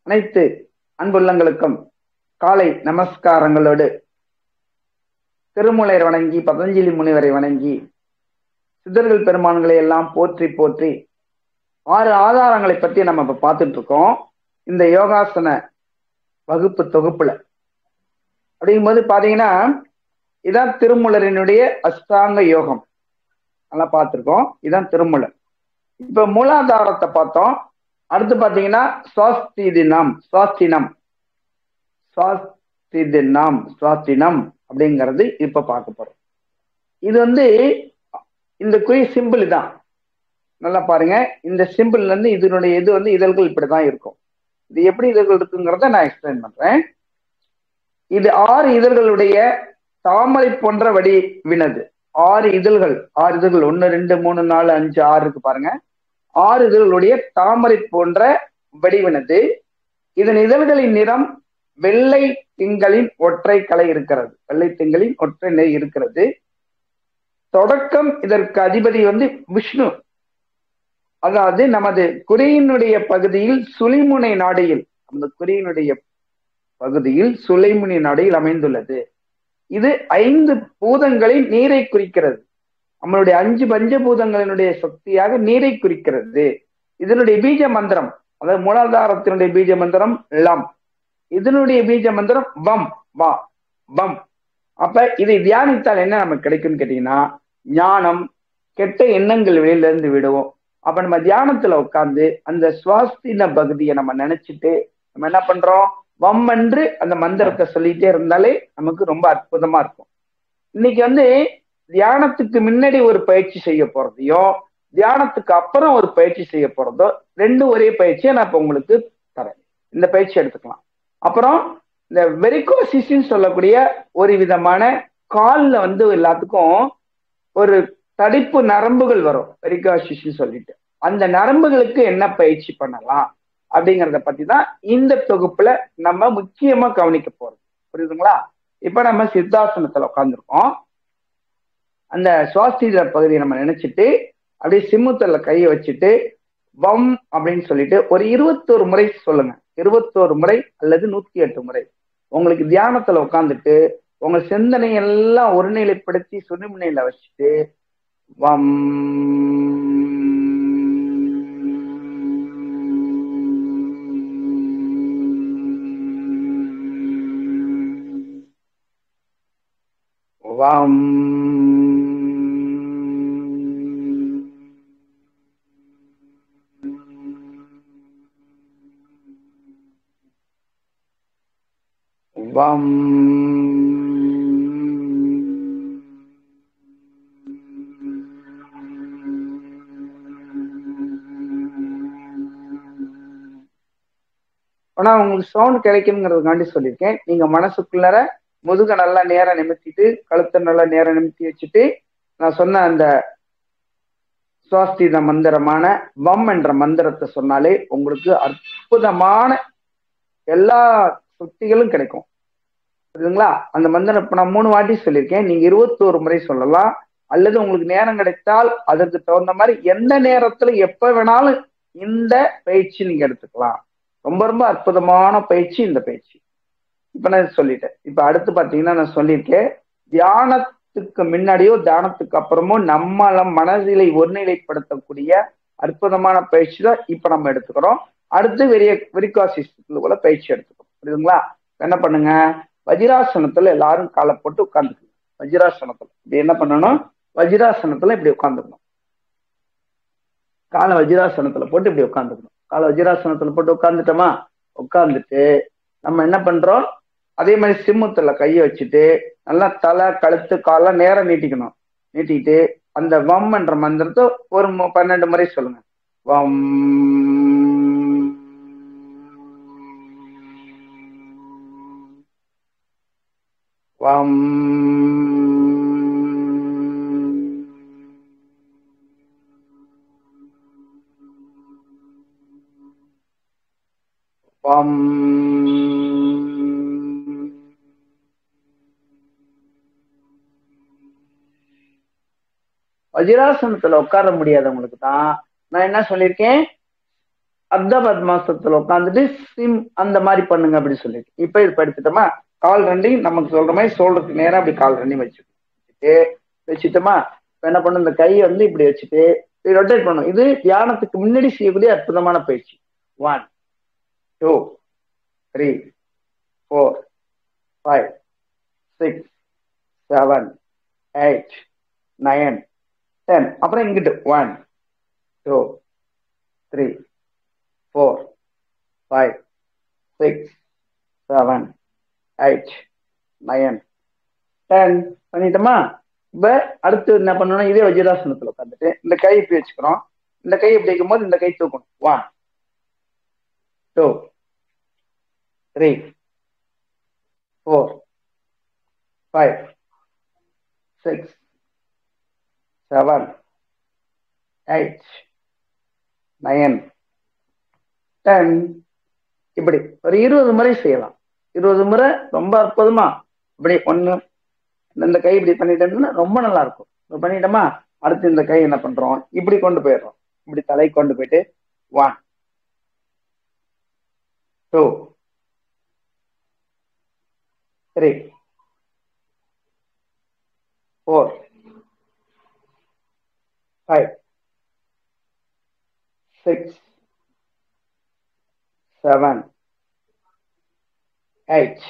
அனைத்து அன்புள்ளங்களுக்கும் காலை நமஸ்காரங்களோடு திருமூலர் வணங்கி பதஞ்சலி முனிவரை வணங்கி சித்தர்கள் பெருமான்களை எல்லாம் போற்றி போற்றி 6 ஆதாரங்களை பத்தி நம்ம இப்ப பார்த்துட்டு இருக்கோம் இந்த யோகாசன வகுப்பு தொகுப்புல. அப்படிங்கும்போது பாத்தீங்கன்னா இதான் திருமூலரினுடைய அஷ்டாங்க யோகம் நல்லா பார்த்திருக்கோம். இதான் திருமூலர். இப்ப மூலாதாரத்தை பார்த்தோம். அடுத்து பாத்தீங்கன்னா சுவாஸ்தினம் அப்படிங்கிறது இப்ப பார்க்க போறோம். இது இந்த குறி சிம்பிள் தான். நல்லா பாருங்க, இந்த சிம்பிள் இதனுடைய இதழ்கள் இப்படிதான் இருக்கும். இது எப்படி இதழ்கள் இருக்குங்கிறத நான் எக்ஸ்பிளைன் பண்றேன். இது 6 இதழ்களுடைய தாமரை போன்ற வடிவினது. 6 இதழ்கள் 1 2 3 4 5 6 இருக்கு பாருங்க. 6 இதழ்களுடைய தாமரை போன்ற வடிவினது. இதன் இதழ்களின் நிறம் வெள்ளை திங்களின் ஒற்றை கலை இருக்கிறது. வெள்ளை திங்களின் ஒற்றை நிலை இருக்கிறது. தொடக்கம் இதற்கு அதிபதி விஷ்ணு. அதாவது நமது குறியினுடைய பகுதியில் சுழிமுனை நாடியில், அந்த குறியினுடைய பகுதியில் சுழிமுனை நாடியில் அமைந்துள்ளது. இது 5 பூதங்களின் நீரை குறிக்கிறது. நம்மளுடைய 5 பஞ்சபூதங்களினுடைய சக்தியாக நீரை குறிக்கிறது. இதனுடைய பீஜ மந்திரம், அதாவது மூலாதாரத்தினுடைய பீஜ மந்திரம் லம். இதனுடைய பீஜ மந்திரம் வம் வா வம். அப்ப இதை தியானித்தால் என்ன நமக்கு கிடைக்கும்னு கேட்டீங்கன்னா, ஞானம், கெட்ட எண்ணங்கள் வெளியில இருந்து விடுவோம். அப்ப நம்ம தியானத்துல உட்கார்ந்து அந்த சுவாஸ்தின பகுதியை நம்ம நினைச்சிட்டு நம்ம என்ன பண்றோம், வம் என்று அந்த மந்திரத்தை சொல்லிட்டே இருந்தாலே நமக்கு ரொம்ப அற்புதமா இருக்கும். இன்னைக்கு தியானத்துக்கு முன்னாடி ஒரு பயிற்சி செய்ய போறதையும் தியானத்துக்கு அப்புறம் ஒரு பயிற்சி செய்ய போறதோ 2 ஒரே பயிற்சியை நான் இப்ப உங்களுக்கு தரேன். இந்த பயிற்சி எடுத்துக்கலாம். அப்புறம் இந்த வெரிகோசிஸ்ன்னு சொல்லக்கூடிய ஒரு விதமான கால்ல எல்லாத்துக்கும் ஒரு தடிப்பு நரம்புகள் வரும், வெரிகோசிஸ்ன்னு சொல்லிட்டு. அந்த நரம்புகளுக்கு என்ன பயிற்சி பண்ணலாம் அப்படிங்கிறத பத்தி தான் இந்த தொகுப்புல நம்ம முக்கியமா கவனிக்க போறோம். புரியுதுங்களா? இப்ப நம்ம சித்தாசனத்துல உட்காந்துருக்கோம். அந்த சுவாஸ்திர பகுதியை நம்ம நினைச்சிட்டு அப்படியே சிம்முத்தல்ல கையை வச்சுட்டு வம் அப்படின்னு சொல்லிட்டு ஒரு 21 முறை சொல்லுங்க. 21 முறை அல்லது 108 முறை. உங்களுக்கு தியானத்துல உட்காந்துட்டு உங்க சிந்தனை எல்லாம் ஒருநிலைப்படுத்தி சுனிமுனையில வச்சுட்டு வம் வம் வம் ஆனா உங்களுக்கு சவுண்ட் கிடைக்குங்கிறதுக்காண்டி சொல்லியிருக்கேன். நீங்க மனசுக்குள்ளார முதுக நல்லா நேரம் நிமித்திட்டு கழுத்தை நல்லா நேரம் நிமித்தி வச்சுட்டு நான் சொன்ன அந்த சுவாஸ்தித மந்திரமான வம் என்ற மந்திரத்தை சொன்னாலே உங்களுக்கு அற்புதமான எல்லா சக்திகளும் கிடைக்கும். புரியுதுங்களா? அந்த மந்திரம் இப்ப நான் 3 வாட்டி சொல்லியிருக்கேன். நீங்க 21 முறை சொல்லலாம். அல்லது உங்களுக்கு நேரம் கிடைத்தால் அதற்கு தகுந்த மாதிரி எந்த நேரத்துல எப்ப வேணாலும் இந்த பயிற்சி நீங்க எடுத்துக்கலாம். ரொம்ப ரொம்ப அற்புதமான பயிற்சி இந்த பயிற்சி. இப்ப நான் சொல்லிட்டேன். இப்ப அடுத்து பாத்தீங்கன்னா நான் சொல்லியிருக்கேன், தியானத்துக்கு முன்னாடியோ தியானத்துக்கு அப்புறமோ நம்மள மனதிலை ஒருநிலைப்படுத்தக்கூடிய அற்புதமான பயிற்சி தான் இப்ப நம்ம எடுத்துக்கிறோம். அடுத்து வெரிகாசிஸ்ல பயிற்சி எடுத்துக்கிறோம். புரியுதுங்களா? என்ன பண்ணுங்க, வஜ்ராசனத்துல எல்லாரும் காலை போட்டு உட்காந்துக்கணும். வஜ்ராசனத்துல இப்படி என்ன பண்ணணும், வஜ்ராசனத்துல இப்படி உட்காந்துக்கணும். காலை வஜ்ராசனத்துல போட்டு இப்படி உட்காந்துக்கணும். காலை வஜ்ராசனத்துல போட்டு உட்காந்துட்டோமா, உட்காந்துட்டு நம்ம என்ன பண்றோம், அதே மாதிரி சிம்மத்துல கையை வச்சுட்டு நல்லா தலை கழுத்து காலம் நேரம் நீட்டிக்கணும். நீட்டிட்டு அந்த வம் என்ற மந்திரத்தை ஒரு 12 முறை சொல்லுங்க. வம் வம் வம் வஜ்ராசனத்துல உட்கார முடியாதவங்களுக்கு தான் நான் என்ன சொல்லியிருக்கேன், அர்த்த பத்மாசனத்துல உட்காந்துட்டு சிம் அந்த மாதிரி பண்ணுங்க அப்படின்னு சொல்லிட்டு இப்ப இது படிச்சுட்டோமா. கால் ரெண்டையும் நமக்கு சொல்ற மாதிரி சோல்டருக்கு நேரம் அப்படி கால் ரெண்டையும் வச்சுட்டோமா. இப்ப என்ன பண்ணும், இந்த கையை வந்து இப்படி வச்சுட்டு ரொட்டேட் பண்ணும். இது தியானத்துக்கு முன்னாடி செய்யக்கூடிய அற்புதமான பயிற்சி. 1 2 3 4 5 6 7 8 9 10. அப்புறம் இங்கிட்டு 1 2 3 4 5 6 7 8 9 10 பண்ணிட்டோமா. இப்ப அடுத்து என்ன பண்ணணும், இதே வஜ்ராசனத்துல உட்காந்துட்டு இந்த கை இப்படி வச்சுக்கிறோம். இந்த கை இப்படி வைக்கும் போது இந்த கை தூக்கணும். 1 2 3 4 5 6 7 8 9 10. இப்படி ஒரு 20 முறை செய்யலாம். 20 முறை ரொம்ப அற்புதமா இப்படி ஒண்ணு இந்த கை இப்படி பண்ணிட்டோம்னா ரொம்ப நல்லா இருக்கும். பண்ணிட்டோமா. அடுத்து இந்த கை என்ன பண்றோம், இப்படி கொண்டு போயிடுறோம். இப்படி தலை கொண்டு போயிட்டு 1 2 3 4 5 6 7 8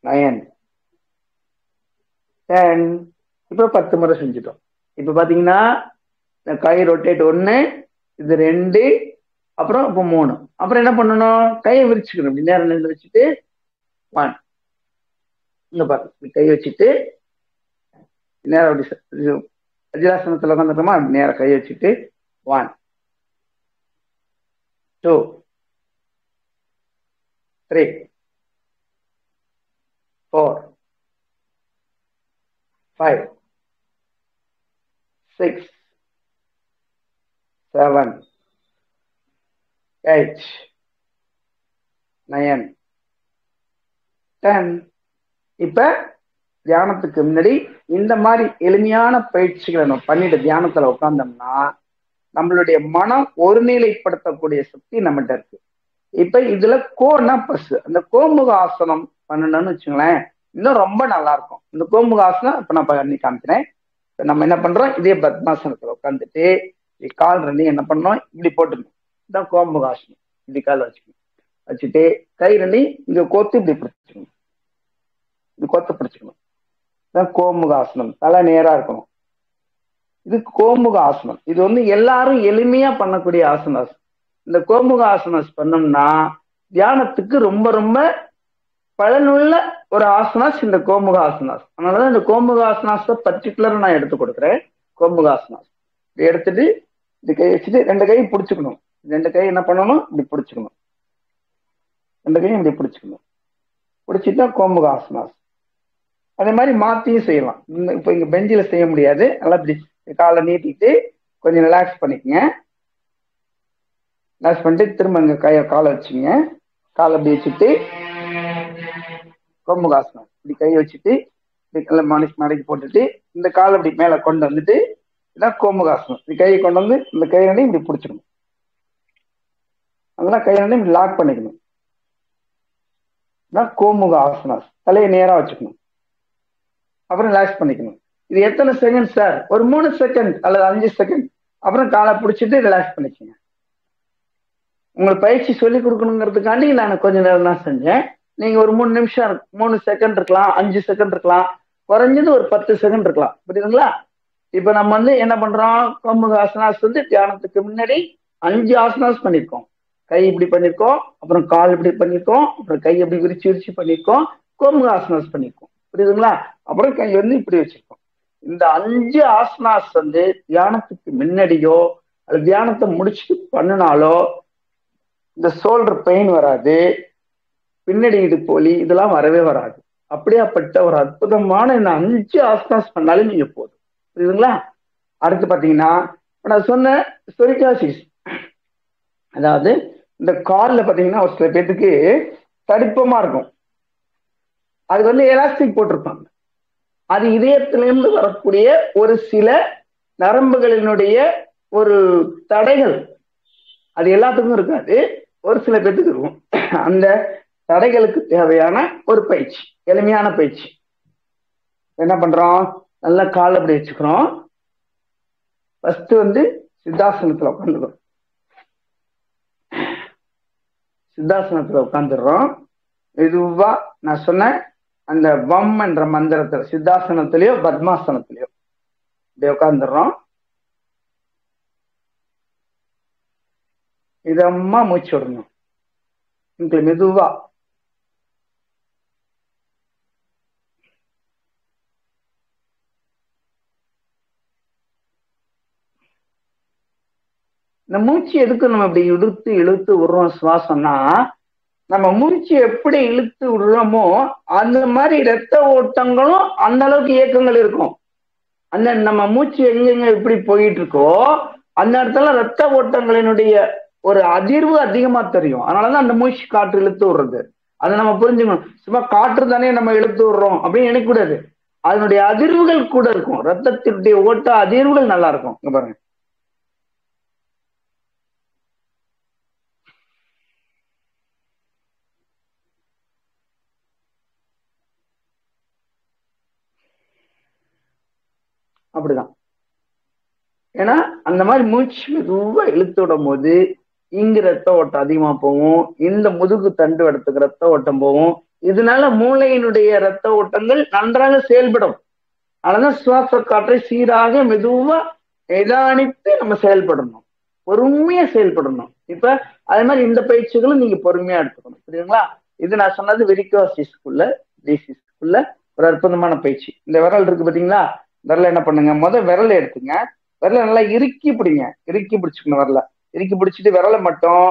9 10. இப்ப 10 முறை செஞ்சுட்டோம். இப்ப பாத்தீங்கன்னா கை ரொட்டேட் 1, இது 2, அப்புறம் இப்ப 3. அப்புறம் என்ன பண்ணணும், கையை விரிச்சுக்கணும். இப்படி நேரம் நின்று வச்சுட்டு 1 இங்க பாருங்க, கை வச்சுட்டு நேரம் அப்படி வஜ்ராசனத்துல உட்காந்துட்டோமா. நேரம் கை வச்சுட்டு 1 2 3 4 5 6 7 8 9 10. இப்ப தியானத்துக்கு முன்னாடி இந்த மாதிரி எளிமையான பயிற்சிகளை நம்ம பண்ணிட்டு தியானத்துல உட்கார்ந்தோம்னா நம்மளுடைய மனம் ஒருநிலைப்படுத்தக்கூடிய சக்தி நம்மகிட்ட இருக்கு. இப்ப இதுல கோன்னா பஸ், அந்த கோமுக ஆசனம் பண்ணணும்னு வச்சுங்களேன், இன்னும் ரொம்ப நல்லா இருக்கும். இந்த கோமுக ஆசனம் இப்ப நான் பண்ணி காமிக்கிறேன். இப்ப நம்ம என்ன பண்றோம், இதே பத்மாசனத்துல உட்காந்துட்டு கால் ரெண்டையும் என்ன பண்ணோம், இப்படி போட்டுக்கணும். இதான் கோமுக ஆசனம். இப்படி கால் வச்சுட்டு கை ரெண்டையும் இங்க கோத்து இப்படி பிடிச்சிக்கணும். இப்படி கோத்து பிடிச்சிக்கணும். இதான் கோமுக ஆசனம். தலை நேரா இருக்கணும். இது கோமுக ஆசனம். இது வந்து எல்லாரும் எளிமையா பண்ணக்கூடிய ஆசனாஸ். இந்த கோமுக ஆசனாஸ் பண்ணோம்னா தியானத்துக்கு ரொம்ப ரொம்ப பலனுள்ள ஒரு ஆசனாஸ் இந்த கோமுக ஆசனாஸ். அதனாலதான் இந்த கோமுக ஆசனாஸ பர்டிகுலரா நான் எடுத்து கொடுக்குறேன். கோமுக ஆசனாஸ் இதை எடுத்துட்டு இந்த கை வச்சுட்டு 2 கையும் பிடிச்சுக்கணும். 2 கை என்ன பண்ணணும், இப்படி பிடிச்சுக்கணும். 2 கையும் இப்படி பிடிச்சுக்கணும். பிடிச்சிட்டா கோமுக ஆசனாஸ். அதே மாதிரி மாத்தியும் செய்யலாம். இப்ப இங்க பெஞ்சில செய்ய முடியாது. நல்லா இப்படி காலை நீட்டிட்டு கொஞ்சம் ரிலாக்ஸ் பண்ணிக்கங்க. ரிலாக்ஸ் பண்ணிட்டு திரும்ப இங்க காலை வச்சுங்க. காலை அப்படி வச்சுட்டு கோமுகாசனம் இப்படி கை வச்சுட்டு இப்படி மடக்கி போட்டுட்டு இந்த காலை அப்படி மேல கொண்டு வந்துட்டு இதான் கோமுகாசனம். இந்த கையை கொண்டு வந்து இந்த கையிலையும் இப்படி பிடிச்சிக்கணும். அதெல்லாம் கையிலையும் இப்படி லாக் பண்ணிக்கணும். இதான் கோமுக ஆசனாஸ். தலையை நேரா வச்சுக்கணும். அப்புறம் ரிலாக்ஸ் பண்ணிக்கணும். இது எத்தனை செகண்ட் சார், ஒரு 3 செகண்ட் அல்லது 5 செகண்ட். அப்புறம் காலை பிடிச்சிட்டு ரிலாக்ஸ் பண்ணிக்கோங்க. உங்களுக்கு பயிற்சி சொல்லி கொடுக்கணுங்கிறதுக்காண்டி நான் கொஞ்ச நேரம் தான் செஞ்சேன். நீங்க ஒரு 3 நிமிஷம் 3 செகண்ட் இருக்கலாம், 5 செகண்ட் இருக்கலாம், குறைஞ்சது ஒரு 10 செகண்ட் இருக்கலாம். புரியுதுங்களா? இப்ப நம்ம வந்து என்ன பண்றோம், கோமுக ஆசனாஸ் வந்து தியானத்துக்கு முன்னாடி 5 ஆசனாஸ் பண்ணிருக்கோம். கை இப்படி பண்ணிருக்கோம், அப்புறம் கால் இப்படி பண்ணிருக்கோம், அப்புறம் கை எப்படி விரிச்சு பண்ணிருக்கோம், கோமுக ஆசனாஸ் பண்ணிருக்கோம். புரியுதுங்களா? அப்புறம் கை வந்து இப்படி வச்சிருக்கோம். இந்த 5 ஆசனாஸ் வந்து தியானத்துக்கு முன்னாடியோ அது தியானத்தை முடிச்சுட்டு பண்ணினாலோ இந்த ஷோல்டர் பெயின் வராது, பின்னாடி இடுப்பு வலி இதெல்லாம் வரவே வராது. அப்படியாப்பட்ட ஒரு அற்புதமான இந்த 5 ஆசனாஸ் பண்ணாலே நீங்க போதும். புரியுதுங்களா? அடுத்து பாத்தீங்கன்னா நான் சொன்ன சொரியாசிஸ், அதாவது இந்த கால்ல பாத்தீங்கன்னா ஒரு சில பேருக்கு தடிப்பமா இருக்கும். அது வந்து எலாஸ்டிக் போட்டிருப்பாங்க. அது இதயத்திலிருந்து வரக்கூடிய ஒரு சில நரம்புகளினுடைய ஒரு தடைகள். அது எல்லாத்துக்கும் இருக்காது, ஒரு சில பேத்துக்கு இருக்கும். அந்த தடைகளுக்கு தேவையான ஒரு பயிற்சி, எளிமையான பயிற்சி. என்ன பண்றோம், நல்லா கால் அப்படி வச்சுக்கிறோம். ஃபர்ஸ்ட் வந்து சித்தாசனத்துல உட்காந்துக்கிறோம். சித்தாசனத்துல உட்காந்துடுறோம். மெதுவா நான் சொன்ன அந்த வம் என்ற மந்திரத்துல சித்தாசனத்திலயோ பத்மாசனத்திலயோ இப்படி உட்காந்துடுறோம். இதமா மூச்சு விடணும். மெதுவா இந்த மூச்சு எதுக்கு நம்ம இப்படி இழுத்து இழுத்து விடுறோம் சுவாசம்னா, நம்ம மூச்சு எப்படி இழுத்து விடுறோமோ அந்த மாதிரி ரத்த ஓட்டங்களும் அந்த அளவுக்கு இயக்கங்கள் இருக்கும். அந்த நம்ம மூச்சு எங்கெங்க எப்படி போயிட்டு இருக்கோ அந்த இடத்துல ரத்த ஓட்டங்களினுடைய ஒரு அதிர்வு அதிகமா தெரியும். அதனாலதான் அந்த மூச்சு காற்று இழுத்து விடுறது. அதை நம்ம புரிஞ்சுக்கணும். சும்மா காற்று தானே நம்ம இழுத்து விடுறோம் அப்படின்னு நினைக்கக்கூடாது. அதனுடைய அதிர்வுகள் கூட இருக்கும். ரத்தத்தினுடைய ஓட்ட அதிர்வுகள் நல்லா இருக்கும். இங்க பாருங்க, அப்படிதான். ஏன்னா அந்த மாதிரி மூச்சு மெதுவா இழுத்து விடும் போது இங்க ரத்த ஓட்டம் அதிகமா போகும், இந்த முதுகு தண்டு இடத்துக்கு ரத்த ஓட்டம் போகும். இதனால மூளையினுடைய ரத்த ஓட்டங்கள் நன்றாக செயல்படும். அதனால சுவாச காற்றை சீராக மெதுவா நிதானித்து நம்ம செயல்படணும், பொறுமையா செயல்படணும். இப்ப அதே மாதிரி இந்த பயிற்சிகளும் நீங்க பொறுமையா எடுத்துக்கணும். புரியுங்களா? இது நான் சொன்னது வெரிகோசிஸ்க்குள்ள டிசீஸ்க்குள்ள ஒரு அற்புதமான பயிற்சி. இந்த விரல் இருக்கு பாத்தீங்களா, விரல என்ன பண்ணுங்க, விரலை எடுத்துங்க, விரல நல்லா இறுக்கி பிடிங்க, இறுக்கி பிடிச்சுக்கணும். விரல இறுக்கி பிடிச்சிட்டு விரலை மட்டும்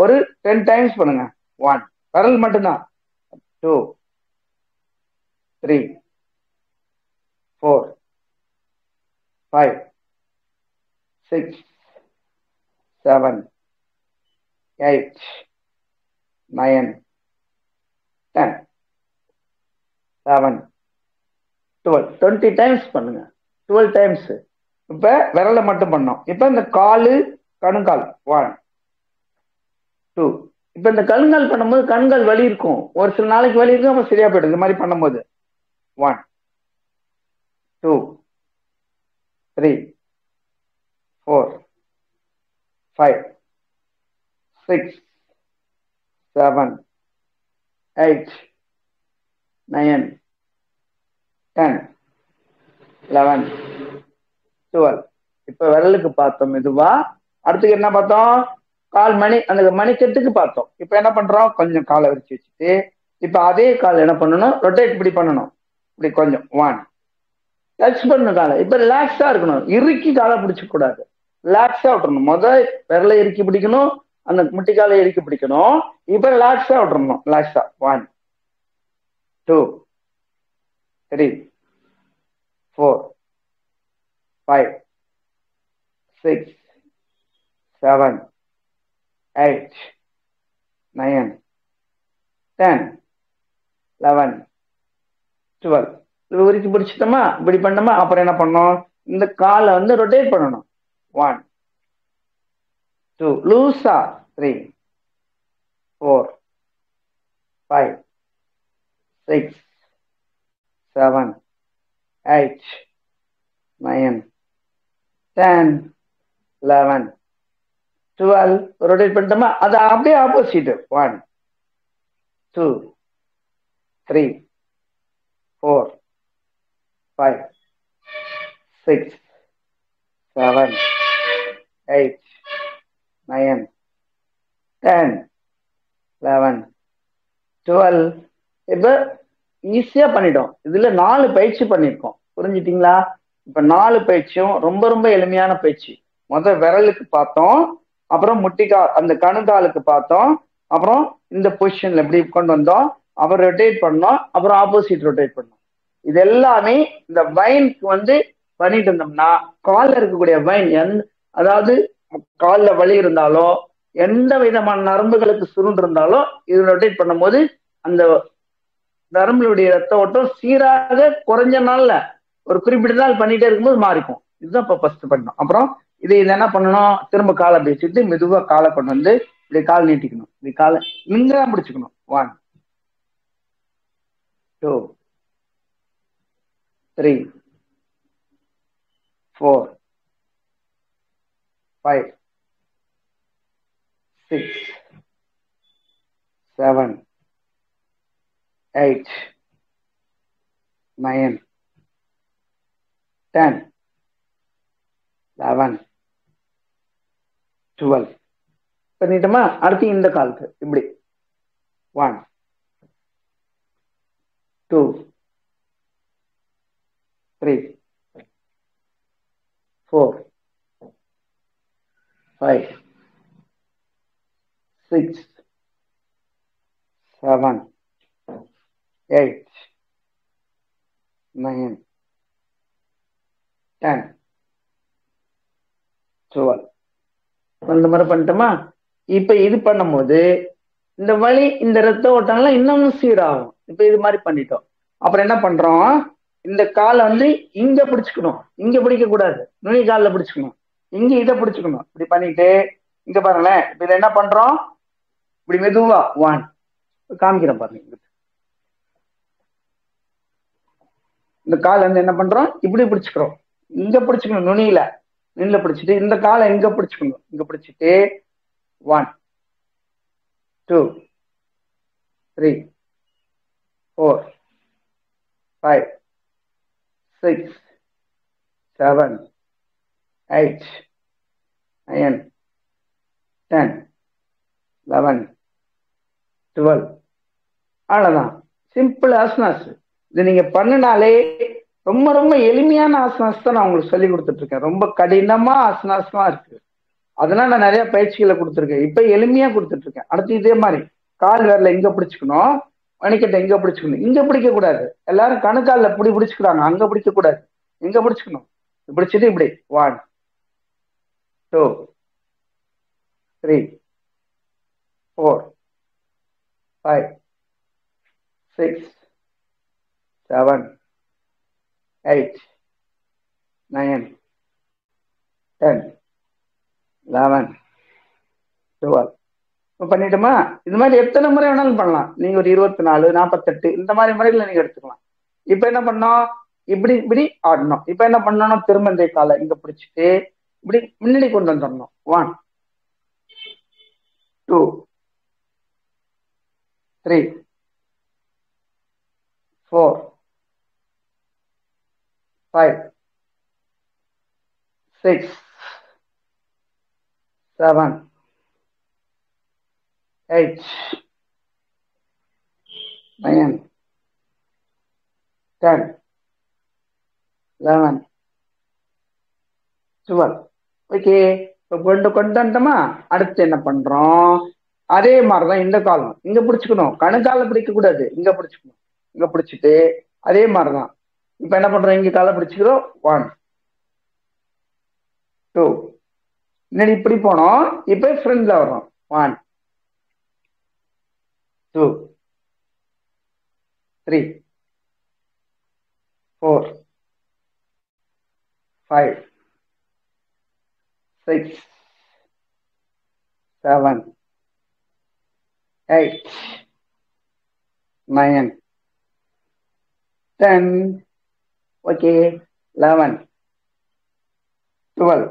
ஒரு 10 டைம்ஸ் பண்ணுங்க. 1 விரல் மட்டும்தான், 2 3 4 5 6 7 8 9 10 11 12 20 டைம்ஸ் பண்ணுங்க. 12 டைம்ஸ். இப்ப விரலை மட்டும் பண்ணோம். இப்ப இந்த காலு கணுங்கால் 1 2. இப்ப இந்த கணுங்கால் பண்ணும்போது கண்கள் வலி இருக்கும், ஒரு சில நாளைக்கு வலி இருக்கும், நம்ம சரியா போயிடும். இந்த மாதிரி பண்ணும்போது 1 2 3 4 5 6 7 8 9 10 11 12. இப்ப விரலுக்கு பார்த்தோம் மெதுவா. அடுத்து என்ன பார்த்தோம், கால் மணி, அந்த மணிக்கட்டுக்கு பார்த்தோம். இப்ப என்ன பண்றோம், கொஞ்சம் காலை விரிச்சு வச்சுட்டு இப்ப அதே கால் என்ன பண்ணணும், ரொட்டேட் இப்படி பண்ணணும். இப்படி கொஞ்சம் 1 டச் பண்ணணும் காலை. இப்ப ரிலாக்ஸா இருக்கணும், இறுக்கி காலை பிடிச்ச கூடாது, ரிலாக்ஸா விட்டுறணும். விரலை இறுக்கி பிடிக்கணும், அந்த முட்டிக்காலை இறுக்கி பிடிக்கணும். இப்ப ரிலாக்ஸா விட்டுறணும், ரிலாக்ஸா. 1 2 3 4 5 6 7 8 9 10 11 12. விரிச்சு பிடிச்சிட்டோமா, இப்படி பண்ணோமா. அப்புறம் என்ன பண்ணோம், இந்த காலை ரொட்டேட் பண்ணணும். 1 2 லூசா, 3 4 5 6 7 8 9 10 11 12. ரொட்டேட் பண்ணிட்டோமா. அது அப்படியே ஆப்போசிட். 1 2 3 4 5 6 7 8 9 10 11 12. இப்ப ஈஸியா பண்ணிட்டோம். இதுல 4 பயிற்சி பண்ணிருக்கோம். புரிஞ்சுட்டீங்களா? இப்ப 4 பயிற்சியும் ரொம்ப ரொம்ப எளிமையான பயிற்சி. விரலுக்கு பார்த்தோம், அப்புறம் முட்டிக்கால் அந்த கணுக்காலுக்கு பார்த்தோம், அப்புறம் இந்த பொசிஷன்ல எப்படி கொண்டு வந்தோம், அப்புறம் ரொட்டேட் பண்ணோம், அப்புறம் ஆப்போசிட் ரொட்டேட் பண்ணோம். இது எல்லாமே இந்த வைனுக்கு பண்ணிட்டு இருந்தோம்னா காலில் இருக்கக்கூடிய வைன் அதாவது காலில் வலி இருந்தாலோ எந்த விதமான நரம்புகளுக்கு சுருண்டு இருந்தாலோ இது ரொட்டேட் பண்ணும் போது அந்த நரம்புடைய ரத்த ஓட்டம் சீராக குறைஞ்ச நாள்ல ஒரு குறிப்பிட்ட நாள் பண்ணிட்டே இருக்கும்போது மாறிக்கும். இதுதான் இப்ப ஃபர்ஸ்ட் பண்ணோம். அப்புறம் இது என்ன பண்ணணும், திரும்ப காலை அப்படி வச்சுட்டு மெதுவா காலை கொண்டு வந்து இப்படி கால் நீட்டிக்கணும். இப்படி காலை நீங்க தான் பிடிச்சுக்கணும். 1 2 3 4 5 6 7 8 9 10 11 12 பண்ணிட்டோமா? அடுத்து இந்த காலுக்கு இப்படி 1 2 3 4 5 6 7 8 9 10 12. இந்த மாதிரி பண்ணிட்டோமா? இப்ப இது பண்ணும்போது இந்த வலி, இந்த ரத்த ஓட்டங்கள்லாம் இன்னமும் சீராகும். இப்ப இது மாதிரி பண்ணிட்டோம். அப்புறம் என்ன பண்றோம், இந்த காலை வந்து இங்க பிடிச்சுக்கணும், இங்க பிடிக்க கூடாது, நுனி காலில் பிடிச்சுக்கணும், இங்க இதை பிடிச்சுக்கணும். இப்படி பண்ணிட்டு இங்க பாருங்களேன், இப்ப இதை என்ன பண்றோம், இப்படி மெதுவா 1 காமிக்கிறேன் பாருங்க. இந்த காலை வந்து என்ன பண்றோம், இப்படி பிடிச்சுக்கிறோம், இங்க பிடிச்சுக்கணும், நுனியில பிடிச்சிட்டு இந்த காலை இங்க பிடிச்சுக்கணும், இங்க பிடிச்சிட்டு 1 2 3 4 5 6 7 8 9 10 11 12. அவ்வளவுதான். சிம்பிள் ஆசனாஸ். இது நீங்க பண்ணினாலே ரொம்ப ரொம்ப எளிமையான ஆசனாஸ் தான் நான் உங்களுக்கு சொல்லி கொடுத்துட்டு இருக்கேன். ரொம்ப கடினமா ஆசனாஸ்லாம் இருக்கு, அதெல்லாம் நான் நிறைய பயிற்சிகளை கொடுத்துருக்கேன். இப்ப எளிமையா கொடுத்துட்டு இருக்கேன். அடுத்து இதே மாதிரி கால் விரல இங்க பிடிச்சுக்கணும், மணிக்கட்டை இங்க பிடிச்சுக்கணும், இங்க பிடிக்க கூடாது. எல்லாரும் கணுக்காலில் இப்படி பிடிச்சுக்கிறாங்க, அங்க பிடிக்க கூடாது, இங்க பிடிச்சுக்கணும். பிடிச்சிட்டு இப்படி 1 2 3 4 5 6 7 8 9 10 11 12. பண்ணிட்டுமா? இது மாதிரி எத்தனை முறை வேணாலும் பண்ணலாம். நீங்க ஒரு 24 48 இந்த மாதிரி முறைகளை நீங்க எடுத்துக்கலாம். இப்ப என்ன பண்ணோம், இப்படி இப்படி ஆடணும். இப்ப என்ன பண்ணணும், திரும்ப இந்த காலை இங்க பிடிச்சிட்டு இப்படி முன்னாடி கொண்டு வந்துடணும். 1 2 3 4 5 6 7 8 9 10 11 12. ஓகே, இப்போ கொண்டு வந்துட்டோமா? அடுத்து என்ன பண்றோம், அதே மாதிரிதான் இந்த காலம் இங்க பிடிச்சுக்கணும், கணுக்கால பிடிக்க கூடாது, இங்க பிடிச்சுக்கணும். இங்க பிடிச்சிட்டு அதே மாதிரிதான் இப்ப என்ன பண்றோம், இங்க காலை பிடிச்சுக்கிறோம். 1 2 முன்னாடி இப்படி போனோம், இப்ப ஃப்ரண்ட்ல வர்றோம். 1 2 3 4 5 6 7 8 9 10. ஓகே, 11 12.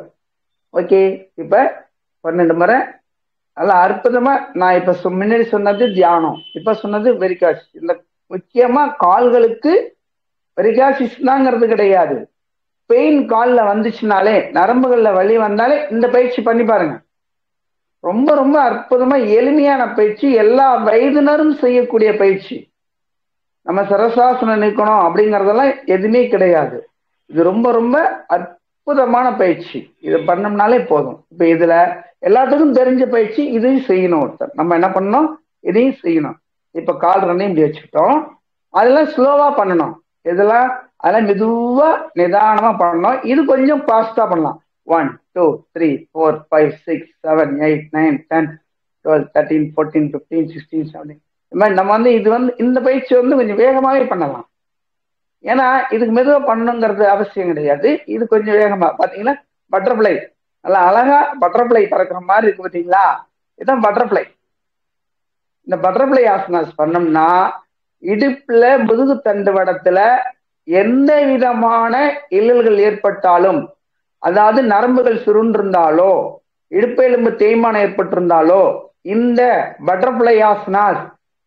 ஓகே, இப்ப 12 முறை நல்லா அற்புதமா. நான் இப்ப முன்னாடி சொன்னது தியானம், இப்ப சொன்னது வெரிகாசிஸ். இந்த முக்கியமா கால்களுக்கு வெரிகாசிஸ் தாங்கிறது கிடையாது. பெயின் காலில் வந்துச்சுனாலே, நரம்புகள்ல வலி வந்தாலே இந்த பயிற்சி பண்ணி பாருங்க. ரொம்ப ரொம்ப அற்புதமா எளிமையான பயிற்சி, எல்லா வயதினரும் செய்யக்கூடிய பயிற்சி. நம்ம சரசாசனம் நிற்கணும் அப்படிங்கறதெல்லாம் எதுவுமே கிடையாது. இது ரொம்ப ரொம்ப அற்புதமான பயிற்சி. இது பண்ணோம்னாலே போதும். இப்ப இதுல எல்லாத்துக்கும் தெரிஞ்ச பயிற்சி, இதையும் செய்யணும். ஒருத்தர் நம்ம என்ன பண்ணணும், இதையும் செய்யணும். இப்ப கால் ரெண்டையும் இப்படி வச்சுக்கிட்டோம், அதெல்லாம் ஸ்லோவா பண்ணணும். இதெல்லாம் அதெல்லாம் மெதுவா நிதானமா பண்ணணும். இது கொஞ்சம் ஃபாஸ்டா பண்ணலாம். 1 2 3 4 5 6 7 8 9 10 12 13 14 15 16 17. இந்த மாதிரி நம்ம வந்து இது வந்து இந்த பயிற்சி வந்து கொஞ்சம் வேகமாவே பண்ணலாம். ஏன்னா இதுக்கு மெதுவா பண்ணணுங்கிறது அவசியம் கிடையாது. இது கொஞ்சம் வேகமா பாத்தீங்கன்னா பட்டர்ஃப்ளை நல்லா அழகா பட்டர்ஃப்ளை பறக்கிற மாதிரி இருக்கு பார்த்தீங்களா? இதுதான் பட்டர்ஃப்ளை. இந்த பட்டர்ஃப்ளை ஆசனாஸ் பண்ணோம்னா இடுப்புல முதுகு தண்டுவடத்துல எந்த விதமான இல்லல்கள் ஏற்பட்டாலும், அதாவது நரம்புகள் சுருண்டிருந்தாலோ இடுப்பு எலும்பு தேய்மானம் ஏற்பட்டிருந்தாலோ இந்த பட்டர்ஃப்ளை ஆசனாஸ்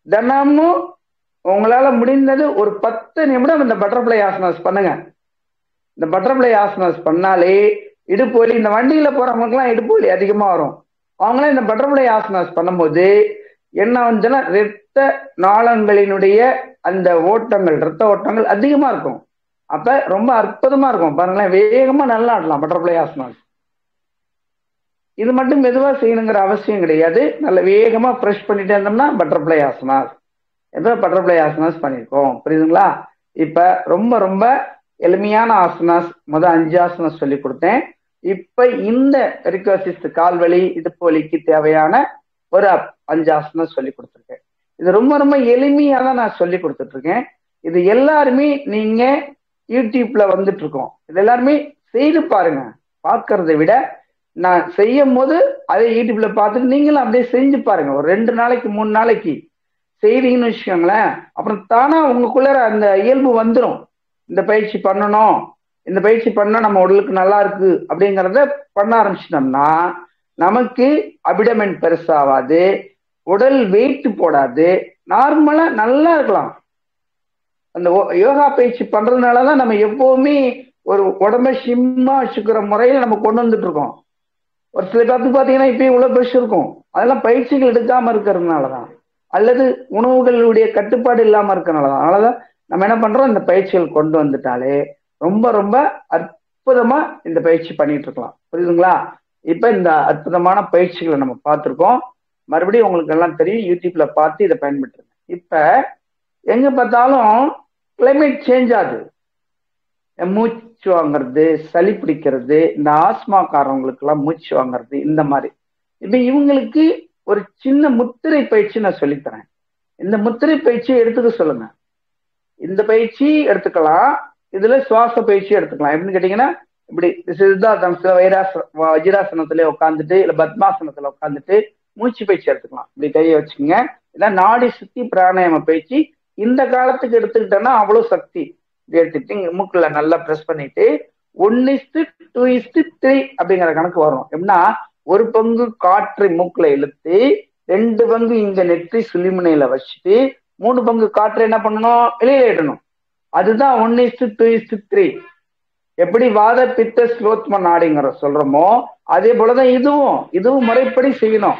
தினமும் உங்களால முடிந்தது ஒரு 10 நிமிடம் இந்த பட்டர்ஃப்ளை ஆசனாஸ் பண்ணுங்க. இந்த பட்டர்ஃப்ளை ஆசனாஸ் பண்ணாலே இடுப்பு வலி, இந்த வண்டியில போறவங்களுக்குலாம் இடுப்பு வலி அதிகமா வரும். அவங்களாம் இந்த பட்டர்ஃப்ளை ஆசனாஸ் பண்ணும்போது என்ன வந்துச்சுன்னா ரத்த நாளங்களினுடைய அந்த ஓட்டங்கள், ரத்த ஓட்டங்கள் அதிகமா இருக்கும். அப்ப ரொம்ப அற்புதமா இருக்கும் பாருங்களேன். வேகமா நல்லா ஆடலாம் பட்டர்ஃப்ளை ஆசனாஸ். இது மட்டும் மெதுவா செய்யணுங்கிற அவசியம் கிடையாது. நல்ல வேகமா ப்ரெஷ் பண்ணிட்டே இருந்தோம்னா பட்டர்ஃப்ளை ஆசனாஸ். எப்ப பட்டர்ஃப்ளை ஆசனாஸ் பண்ணியிருக்கோம், புரியுதுங்களா? இப்ப ரொம்ப ரொம்ப எளிமையான ஆசனாஸ் 5 ஆசனாஸ் சொல்லி கொடுத்தேன். இப்ப இந்த பெரிகாசிஸ், கால்வலி, இடுப்பு வலிக்கு தேவையான ஒரு 5 ஆசனம் சொல்லி கொடுத்துருக்கேன். இது ரொம்ப ரொம்ப எளிமையா தான் நான் சொல்லி கொடுத்துட்டு இருக்கேன். இது எல்லாருமே நீங்க யூடியூப்ல வந்துட்டு இருக்கோம், இது எல்லாருமே செய்து பாருங்க. பார்க்கறதை விட நான் செய்யும் போது அதை யூடியூப்ல பார்த்துட்டு நீங்களும் அப்படியே செஞ்சு பாருங்க. ஒரு 2 நாளைக்கு 3 நாளைக்கு செய்றீங்கன்னு வச்சுக்கோங்களேன், அப்புறம் தானா உங்களுக்குள்ள அந்த இயல்பு வந்துடும். இந்த பயிற்சி பண்ணணும், இந்த பயிற்சி பண்ணா நம்ம உடலுக்கு நல்லா இருக்கு அப்படிங்கிறத பண்ண ஆரம்பிச்சிட்டோம்னா நமக்கு அபிடமென் பெருசாவாது, உடல் வெயிட் போடாது, நார்மலா நல்லா இருக்கலாம். அந்த யோகா பயிற்சி பண்றதுனாலதான் நம்ம எப்பவுமே ஒரு உடம்ப சிம்மா வச்சுக்கிற முறையில நம்ம கொண்டு வந்துட்டு இருக்கோம். ஒரு சில பேருக்கு பாத்தீங்கன்னா இப்பயும் இவ்வளவு பெருசு இருக்கும், அதெல்லாம் பயிற்சிகள் எடுக்காம இருக்கிறதுனாலதான், அல்லது உணவுகளுடைய கட்டுப்பாடு இல்லாம இருக்கிறதுனாலதான். அதனாலதான் நம்ம என்ன பண்றோம், இந்த பயிற்சிகள் கொண்டு வந்துட்டாலே ரொம்ப ரொம்ப அற்புதமா இந்த பயிற்சி பண்ணிட்டு இருக்கலாம். புரியுதுங்களா? இப்ப இந்த அற்புதமான பயிற்சிகளை நம்ம பார்த்திருக்கோம். மறுபடியும் உங்களுக்கு எல்லாம் தெரியும், யூடியூப்ல பார்த்து இதை பயன்படுத்துங்க. இப்ப எங்க பார்த்தாலும் கிளைமேட் சேஞ்ச் ஆகுது, மூச்சு வாங்குறது, சளி பிடிக்கிறது, இந்த ஆஸ்மாக்காரவங்களுக்கு எல்லாம் மூச்சு வாங்குறது, இந்த மாதிரி. இப்ப இவங்களுக்கு ஒரு சின்ன முத்திரை பயிற்சி நான் சொல்லித்தரேன். இந்த முத்திரை பயிற்சியை எடுத்துக்க சொல்லுங்க. இந்த பயிற்சி எடுத்துக்கலாம், இதுல சுவாச பயிற்சி எடுத்துக்கலாம். எப்படின்னு கேட்டீங்கன்னா, இப்படி சித்தார்த்தம் வஜ்ராசனத்துல உட்காந்துட்டு இல்ல பத்மாசனத்துல உட்காந்துட்டு மூச்சு பயிற்சி எடுத்துக்கலாம். இப்படி கையை வச்சுக்கோங்க. இதான் நாடி சுத்தி பிராணாயாம பயிற்சி. இந்த காலத்துக்கு எடுத்துக்கிட்டோம்னா அவ்வளவு சக்தி. எடுத்துட்டு மூக்குல நல்லா பிரஸ் பண்ணிட்டு 1:2:3 அப்படிங்கிற கணக்கு வரும். எப்படின்னா, ஒரு பங்கு காற்றை மூக்குல இழுத்து 2 பங்கு இங்க நெற்றி சுழிமுனையில வச்சுட்டு 3 பங்கு காற்றை என்ன பண்ணணும், வெளியில இடணும். அதுதான் 1:2:3. எப்படி வாத பித்த ஸ்லோத்ம நாடிங்கிற சொல்றோமோ அதே போலதான் இதுவும் முறைப்படி செய்யணும்.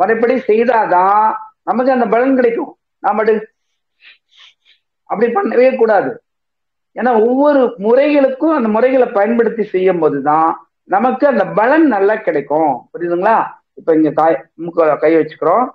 முறைப்படி செய்தாதான் நமக்கு அந்த பலன் கிடைக்கும். நாம அப்படி பண்ணவே கூடாது. ஏன்னா ஒவ்வொரு முறைகளுக்கும் அந்த முறைகளை பயன்படுத்தி செய்யும் போதுதான் நமக்கு அந்த பலன் நல்லா கிடைக்கும். புரியுதுங்களா? இப்ப இங்க கை வச்சுக்கிறோம்.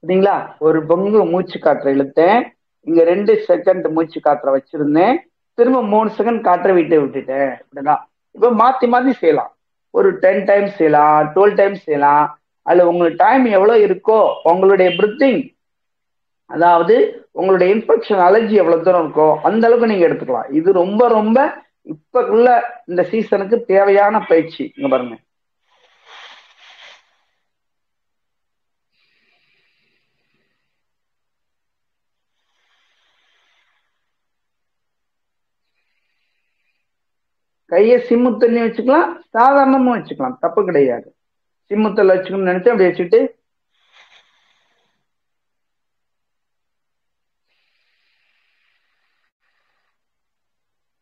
சரிங்களா? ஒரு பங்கு மூச்சு காற்றை இழுத்தேன், இங்க 2 செகண்ட் மூச்சு காற்றை வச்சிருந்தேன், திரும்ப 3 செகண்ட் காற்றை விட்டுட்டேன். இப்படிதான். இப்ப மாத்தி மாத்தி செய்யலாம். ஒரு 10 டைம்ஸ் செய்யலாம், 12 டைம்ஸ் செய்யலாம். அதுல உங்களுக்கு டைம் எவ்வளவு இருக்கோ, உங்களுடைய பிரீத்திங், அதாவது உங்களுடைய இன்ஃபெக்ஷன் அலர்ஜி எவ்வளவு தூரம் இருக்கோ அந்த அளவுக்கு நீங்க எடுத்துக்கலாம். இது ரொம்ப ரொம்ப இப்பக்குள்ள இந்த சீசனுக்கு தேவையான பயிற்சி. இங்க பாருங்க. கையை சிம்மு தண்ணி வச்சுக்கலாம், சாதாரணமும் வச்சுக்கலாம், தப்பு கிடையாது. சிம்முத்தல் வச்சுக்கணும்னு நினைச்சா அப்படி வச்சுட்டு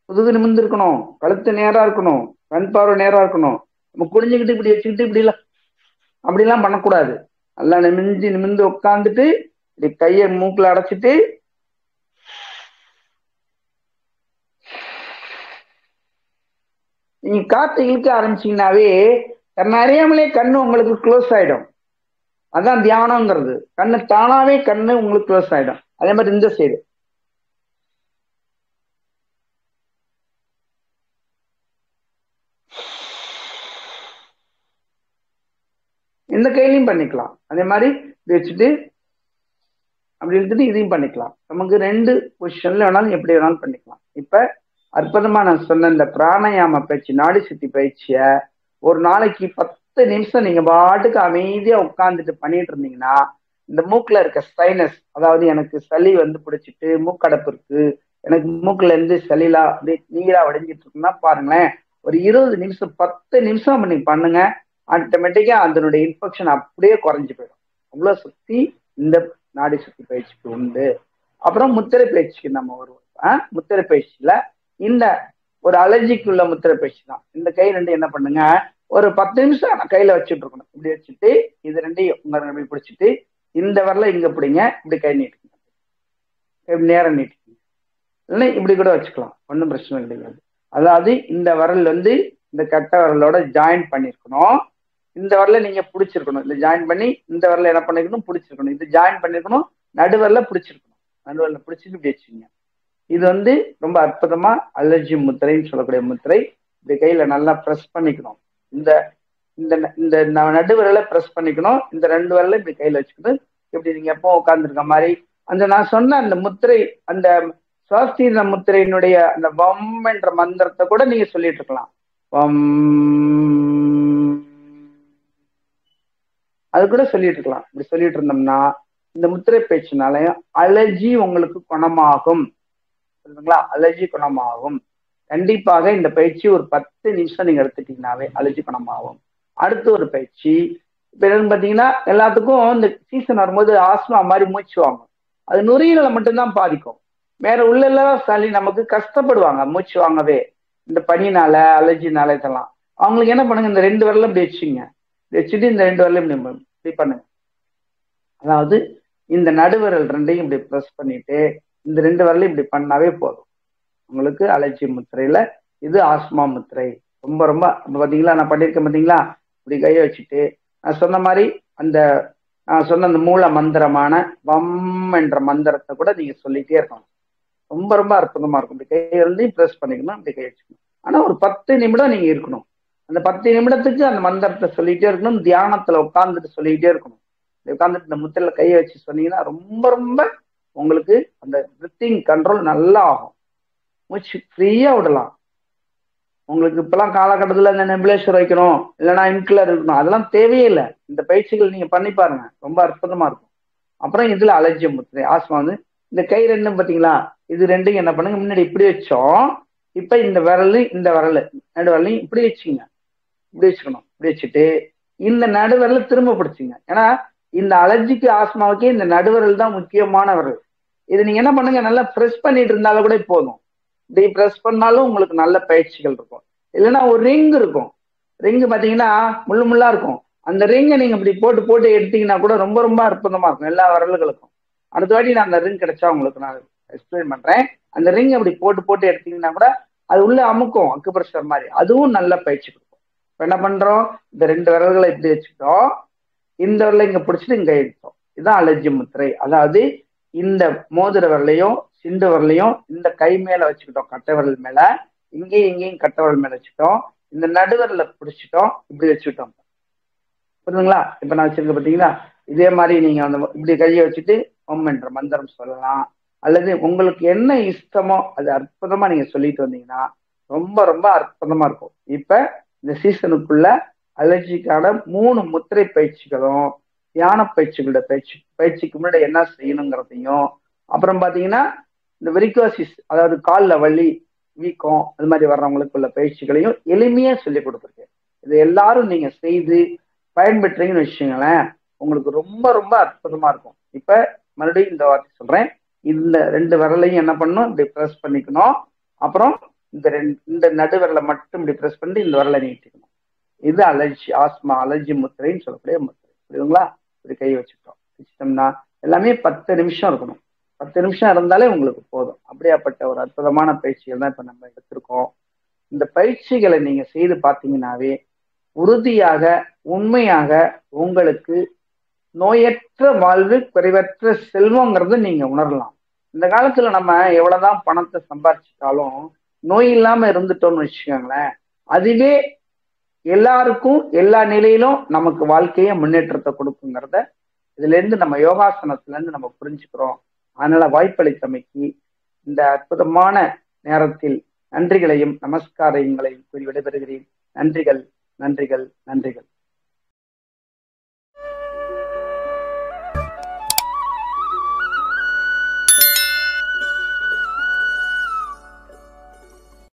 முதுகு நிமிர்ந்து இருக்கணும், கழுத்து நேரா இருக்கணும், கண் பார்வை நேரா இருக்கணும். நம்ம குடிஞ்சுக்கிட்டு இப்படி வச்சுக்கிட்டு அப்படிலாம் பண்ணக்கூடாது. நல்லா நிமிர்ந்து உட்காந்துட்டு இப்படி கையை மூக்குல அடைச்சிட்டு நீங்க காற்று இழுக்க ஆரம்பிச்சீங்கன்னாவே அறியாமலே கண்ணு உங்களுக்கு க்ளோஸ் ஆயிடும். அதான் தியானம்ங்கிறது. கண்ணு தானாவே கண்ணு உங்களுக்கு க்ளோஸ் ஆயிடும். அதே மாதிரி இந்த சைடு இந்த கையிலையும் பண்ணிக்கலாம். அதே மாதிரி வச்சுட்டு அப்படி எடுத்துட்டு இதையும் பண்ணிக்கலாம். நமக்கு 2 பொசிஷன்ல வேணாலும் எப்படி வேணாலும் பண்ணிக்கலாம். இப்ப அற்புதமா நான் சொன்ன இந்த பிராணாயாம பயிற்சி, நாடி சுத்தி பயிற்சிய ஒரு நாளைக்கு 10 நிமிஷம் நீங்க பாட்டுக்கு அமைதியா உட்கார்ந்துட்டு பண்ணிட்டு இருந்தீங்கன்னா, இந்த மூக்குல இருக்க சைனஸ், அதாவது எனக்கு சளி வந்து பிடிச்சிட்டு மூக்கடைப்பு இருக்கு, எனக்கு மூக்குல இருந்து சளிலாம் அப்படியே நீரா வடிஞ்சிட்டு இருக்குன்னா பாருங்களேன், ஒரு 20 நிமிஷம் 10 நிமிஷம் நீங்க பண்ணுங்க, ஆட்டோமேட்டிக்கா அதனுடைய இன்ஃபெக்ஷன் அப்படியே குறைஞ்சு போயிடும். அவ்வளவு சக்தி இந்த நாடி சுத்தி பயிற்சிக்கு உண்டு. அப்புறம் முத்திரை பயிற்சிக்கு நம்ம வருவோம். முத்திரை பயிற்சியில இந்த ஒரு அலர்ஜிக்கு உள்ள முத்திரை பயிற்சி தான். இந்த கை 2 என்ன பண்ணுங்க, ஒரு 10 நிமிஷம் கையில வச்சுட்டு இருக்கணும். இப்படி வச்சுட்டு இது 2ஐயும் உங்க பிடிச்சிட்டு இந்த வரல இங்க பிடிங்க, இப்படி கை நீட்டுங்க, இப்படி நேரம் நீட்டிக்கங்க, இல்லைன்னா இப்படி கூட வச்சுக்கலாம், ஒன்றும் பிரச்சனை கிடையாது. அதாவது இந்த வரல் வந்து இந்த கட்ட வரலோட ஜாயின் பண்ணிருக்கணும், இந்த வரல நீங்க பிடிச்சிருக்கணும், இல்ல ஜாயின் பண்ணி இந்த வரல என்ன பண்ணிருக்கணும், பிடிச்சிருக்கணும், இது ஜாயின் பண்ணிருக்கணும், நடுவரல பிடிச்சிருக்கணும், நடுவரல பிடிச்சிட்டு இப்படி வச்சுக்கோங்க. இது வந்து ரொம்ப அற்புதமா அலர்ஜி முத்திரைன்னு சொல்லக்கூடிய முத்திரை. இந்த கையில நல்லா ப்ரெஸ் பண்ணிக்கணும், இந்த இந்த இந்த நடுவரல ப்ரெஸ் பண்ணிக்கணும், இந்த 2 வரல இப்படி கையில வச்சுக்கணும். இப்படி நீங்க எப்போ உட்கார்ந்துருக்க மாதிரி அந்த நான் சொன்ன அந்த முத்திரை, அந்த சுவாஸ்தீன முத்திரையினுடைய அந்த வம் என்ற மந்திரத்தை கூட நீங்க சொல்லிட்டு இருக்கலாம். வம், அது கூட சொல்லிட்டு இருக்கலாம். இப்படி சொல்லிட்டு இருந்தோம்னா இந்த முத்திரை பயிற்சினாலையும் அலர்ஜி உங்களுக்கு குணமாகும். சொல்லுங்களா, அலர்ஜி குணமாகும். கண்டிப்பாக இந்த பயிற்சி ஒரு 10 நிமிஷம் நீங்க எடுத்துட்டீங்கன்னாவே அலர்ஜி குணமாகும். அடுத்து ஒரு பயிற்சி இப்ப என்னன்னு பாத்தீங்கன்னா, எல்லாத்துக்கும் இந்த சீசன் வரும்போது ஆஸ்மா மாதிரி மூச்சு வாங்கும். அது நுரையீரலை மட்டும்தான் பாதிக்கும். வேற உள்ள சளி நமக்கு கஷ்டப்படுவாங்க மூச்சு வாங்கவே, இந்த பனினால அலர்ஜினால இதெல்லாம். அவங்களுக்கு என்ன பண்ணுங்க, இந்த 2 வரல இப்படி வச்சுங்க, வச்சுட்டு இந்த 2 வரல இப்படி பண்ணுங்க. அதாவது இந்த நடுவரல் 2ஐயும் இப்படி ப்ரெஸ் பண்ணிட்டு இந்த 2 வரலையும் இப்படி பண்ணாவே போதும், உங்களுக்கு அலர்ஜி முத்திரையில இது ஆஸ்மா முத்திரை. ரொம்ப ரொம்ப பாத்தீங்களா, நான் பண்ணியிருக்கேன் பாத்தீங்களா, இப்படி கையை வச்சுட்டு நான் சொன்ன மாதிரி அந்த நான் சொன்ன அந்த மூல மந்திரமான வம் என்ற மந்திரத்தை கூட நீங்க சொல்லிட்டே இருக்கணும். ரொம்ப ரொம்ப அற்புதமா இருக்கும். இப்படி கையிலையும் ப்ரெஸ் பண்ணிக்கணும், இப்படி கை வச்சுக்கணும். ஆனா ஒரு 10 நிமிடம் நீங்க இருக்கணும். அந்த 10 நிமிடத்துக்கு அந்த மந்திரத்தை சொல்லிட்டே இருக்கணும், தியானத்துல உட்கார்ந்துட்டு சொல்லிக்கிட்டே இருக்கணும். உட்கார்ந்துட்டு இந்த முத்திரையில கையை வச்சு சொன்னீங்கன்னா ரொம்ப ரொம்ப உங்களுக்கு அந்த பிரீத்திங் கண்ட்ரோல் நல்லா ஆகும், மூச்சு ஃப்ரீயா விடலாம். உங்களுக்கு இப்பெல்லாம் காலகட்டத்தில் இந்த நெபுலைசர் வைக்கணும், இல்லைன்னா இன்குலர் இருக்கணும், அதெல்லாம் தேவையே இல்லை. இந்த பயிற்சிகள் நீங்க பண்ணி பாருங்க, ரொம்ப அற்புதமா இருக்கும். அப்புறம் இதுல அலர்ஜி முத்திரை ஆஸ்மா வந்து இந்த கை 2 பாத்தீங்களா, இது 2 என்ன பண்ணுங்க, முன்னாடி இப்படி வச்சோம், இப்ப இந்த விரல் இந்த விரல் நடு விரலையும் இப்படி வச்சுங்க, இப்படி வச்சுக்கணும். இப்படி வச்சுட்டு இந்த நடுவிரல திரும்ப பிடிச்சிங்க. ஏன்னா இந்த அலர்ஜிக்கு ஆஸ்மாவுக்கு இந்த நடுவிரல் தான் முக்கியமான விரல். இது நீங்க என்ன பண்ணுங்க, நல்லா ப்ரெஸ் பண்ணிட்டு இருந்தாலும் கூட போதும். இப்படி ப்ரெஸ் பண்ணாலும் உங்களுக்கு நல்ல பயிற்சிகள் இருக்கும். இல்லைன்னா ஒரு ரிங் இருக்கும், ரிங் பாத்தீங்கன்னா முள்ளு முள்ளா இருக்கும், அந்த ரிங்கை நீங்க இப்படி போட்டு போட்டு எடுத்தீங்கன்னா கூட ரொம்ப ரொம்ப அற்புதமா இருக்கும் எல்லா விரல்களுக்கும். அடுத்த வாட்டி நான் அந்த ரிங் கிடைச்சா உங்களுக்கு நான் எக்ஸ்பிளைன் பண்றேன். அந்த ரிங் அப்படி போட்டு போட்டு எடுத்தீங்கன்னா கூட அது உள்ள அமுக்கும், அக்குப்ரெஷர் மாதிரி, அதுவும் நல்ல பயிற்சி கொடுக்கும். இப்ப என்ன பண்றோம், இந்த 2 விரல்களை இப்படி வச்சுக்கிட்டோம், இந்த விரலை இங்க பிடிச்சிட்டு இங்க எடுத்தோம். இதுதான் அலர்ஜி முத்திரை. அதாவது இந்த மோதிர விரலையும் சிண்டு விரலையும் இந்த கை மேல வச்சுக்கிட்டோம், கட்டை விரல் மேல, இங்கேயும் இங்கேயும் கட்டை விரல் மேல வச்சுக்கிட்டோம், இந்த நடுவிரல பிடிச்சிட்டோம், இப்படி வச்சுக்கிட்டோம். புரியுதுங்களா? இப்ப நான் வச்சிருக்க பாத்தீங்களா, இதே மாதிரி நீங்க அந்த இப்படி கையை வச்சுட்டு ஓம் என்ற மந்திரம் சொல்லலாம், அல்லது உங்களுக்கு என்ன இஷ்டமோ அது அற்புதமா நீங்க சொல்லிட்டு வந்தீங்கன்னா ரொம்ப ரொம்ப அற்புதமா இருக்கும். இப்ப இந்த சீசனுக்குள்ள அலர்ஜிக்கான 3 முத்திரை பயிற்சிகளும் தியான பயிற்சிகளோட பயிற்சிக்கு முன்னாடி என்ன செய்யணுங்கிறதையும், அப்புறம் பாத்தீங்கன்னா இந்த வெரிகோசிஸ், அதாவது காலில் வலி வீக்கம் அது மாதிரி வர்றவங்களுக்கு உள்ள பயிற்சிகளையும் எளிமையா சொல்லி கொடுத்துருக்கேன். இது எல்லாரும் நீங்க செய்து பயன்பெற்றீங்கன்னு வச்சுங்களேன், உங்களுக்கு ரொம்ப ரொம்ப அற்புதமா இருக்கும். இப்ப மறுபடியும் இந்த வார்த்தை சொல்றேன், இந்த 2 விரலையும் என்ன பண்ணணும், இப்படி ப்ரெஸ் பண்ணிக்கணும். அப்புறம் இந்த நடு விரலை மட்டும் இப்படி ப்ரெஸ் பண்ணி இந்த விரலை நீட்டிக்கணும். இது அலர்ஜி ஆஸ்மா அலர்ஜி முத்திரைன்னு சொல்லக்கூடிய முத்திரை. புரியுதுங்களா? இப்படி கை வச்சுட்டோம்னா எல்லாமே 10 நிமிஷம் இருக்கணும். 10 நிமிஷம் இருந்தாலே உங்களுக்கு போதும். அப்படியாப்பட்ட ஒரு அற்புதமான பயிற்சிகள் தான் இப்ப நம்ம எடுத்திருக்கோம். இந்த பயிற்சிகளை நீங்க செய்து பார்த்தீங்கன்னாவே உறுதியாக உண்மையாக உங்களுக்கு நோயற்ற வாழ்வு குறைவற்ற செல்வங்கிறத நீங்க உணரலாம். இந்த காலத்துல நம்ம எவ்வளவுதான் பணத்தை சம்பாதிச்சிட்டாலும் நோய் இல்லாம இருந்துட்டோம்னு வச்சுக்கோங்களேன், அதுவே எல்லாருக்கும் எல்லா நிலையிலும் நமக்கு வாழ்க்கைய முன்னேற்றத்தை கொடுக்குங்கிறத இதுல இருந்து நம்ம யோகாசனத்துல இருந்து நம்ம புரிஞ்சுக்கிறோம். அதனால வாய்ப்பளித்தமைக்கு இந்த அற்புதமான நேரத்தில் நன்றிகளையும் நமஸ்காரங்களையும் கூறி விடைபெறுகிறேன். நன்றிகள், நன்றிகள், நன்றிகள்.